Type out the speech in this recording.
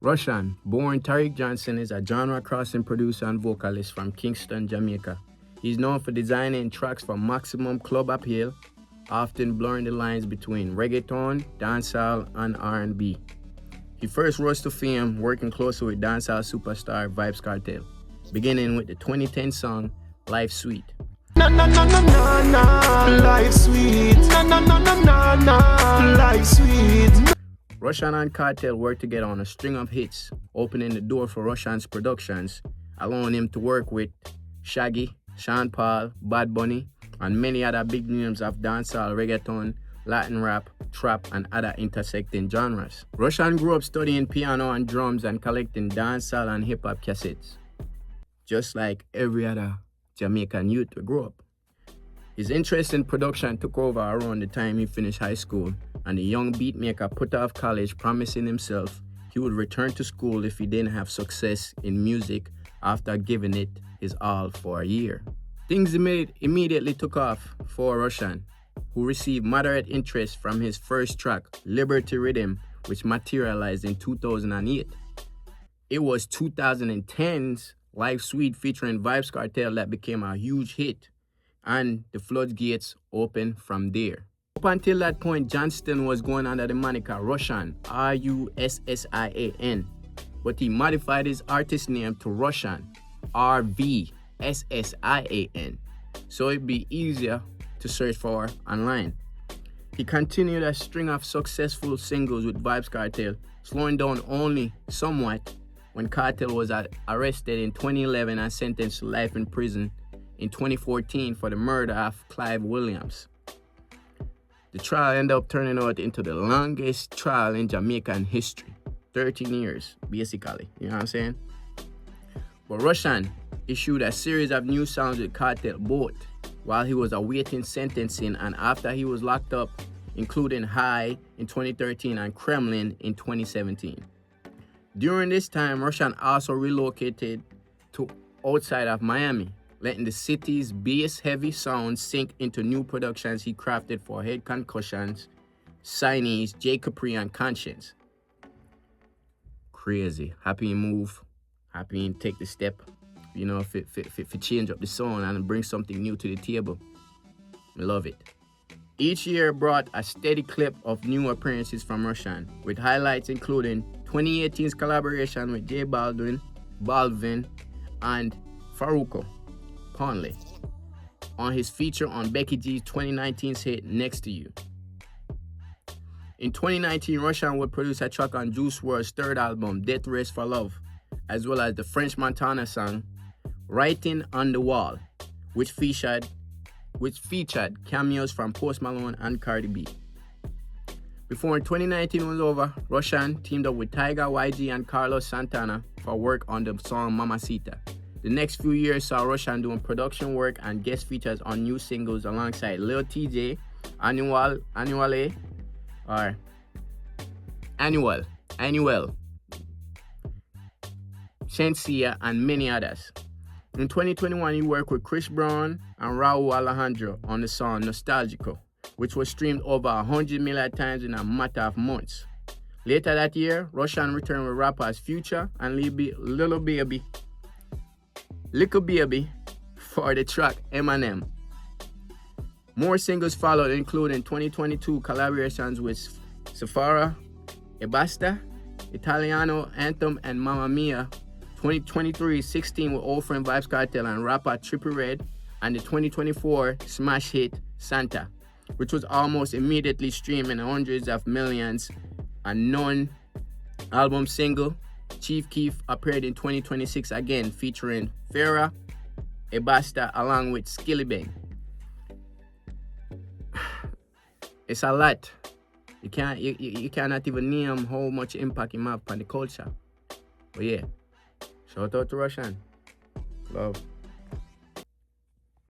Rvssian, born Tarik Johnson, is a genre-crossing producer and vocalist from Kingston, Jamaica. He's known for designing tracks for maximum club appeal, often blurring the lines between reggaeton, dancehall, and R&B. He first rose to fame working closely with dancehall superstar Vybz Kartel, beginning with the 2010 song Life Sweet. Na na na na na na, life sweet. Na na na na na na, life sweet. Rvssian and Kartel worked together on a string of hits, opening the door for Rvssian's productions, allowing him to work with Shaggy, Sean Paul, Bad Bunny, and many other big names of dancehall, reggaeton, Latin rap, trap, and other intersecting genres. Rvssian grew up studying piano and drums and collecting dancehall and hip-hop cassettes, just like every other Jamaican youth to grow up. His interest in production took over around the time he finished high school, and the young beatmaker put off college, promising himself he would return to school if he didn't have success in music after giving it his all for a year. Things immediately took off for Rvssian, who received moderate interest from his first track, Liberty Rhythm, which materialized in 2008. It was 2010's Life Sweet featuring Vybz Kartel that became a huge hit, and the floodgates opened from there. Up until that point, Johnston was going under the moniker Rvssian, Russian, but he modified his artist name to Rvssian, Rvssian, so it'd be easier to search for online. He continued a string of successful singles with Vybz Kartel, slowing down only somewhat when Kartel was arrested in 2011 and sentenced to life in prison in 2014 for the murder of Clive Williams. The trial ended up turning out into the longest trial in Jamaican history. 13 years, basically, you know what I'm saying? But Rvssian issued a series of new songs with Kartel both while he was awaiting sentencing and after he was locked up, including High in 2013 and Kremlin in 2017. During this time, Rvssian also relocated to outside of Miami, letting the city's bass-heavy sound sink into new productions he crafted for Head Concussions, Signees, J. Capri, and Conscience. Crazy. Happy he move. Happy he take the step. You know, if it change up the sound and bring something new to the table. I love it. Each year brought a steady clip of new appearances from Rvssian, with highlights including 2018's collaboration with J Balvin, and Faruko Conley on his feature on Becky G's 2019's hit Next to You. In 2019, Rvssian would produce a track on Juice WRLD's third album, Death Race for Love, as well as the French Montana song Writing on the Wall, which featured cameos from Post Malone and Cardi B. Before 2019 was over, Rvssian teamed up with Tyga, YG, and Carlos Santana for work on the song Mamacita. The next few years saw Rvssian doing production work and guest features on new singles alongside Lil TJ, Annual, Shensia, and many others. In 2021, he worked with Chris Brown and Raul Alejandro on the song Nostalgico, which was streamed over 100 million times in a matter of months. Later that year, Rvssian returned with rappers Future and Little Baby for the track Eminem. More singles followed, including 2022 collaborations with Safara, Ebasta, Italiano, Anthem, and Mamma Mia. 2023 16 with old friend Vybz Kartel and rapper Trippie Redd, and the 2024 smash hit Santa, which was almost immediately streaming hundreds of millions. A non-album single, Chief Keef, appeared in 2026 again, featuring Farrah, Ebasta, along with Skillibeng. It's a lot. You cannot even name how much impact he have on the culture. But yeah, shout out to Rvssian. Love.